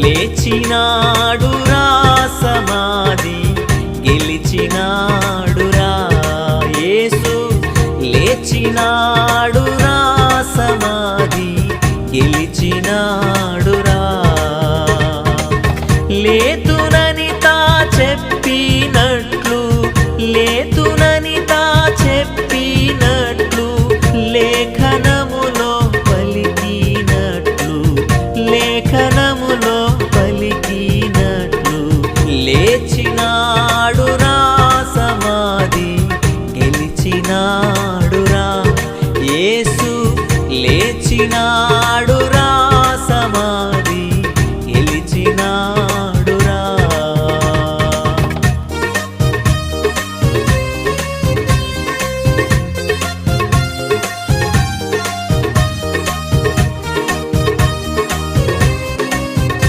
లేచినాడురా సమాధి గెలిచినాడురా యేసు లేచినాడురా సమాధి గెలిచినాడురా లేతునని తా చెప్పినట్లు లేతునని తా చెప్పినట్లు లేఖనములో పలికినట్లు లేఖనములో పలికినట్లు లేచినాడురా సమాధి గెలిచినాడురా యేసు లేచినా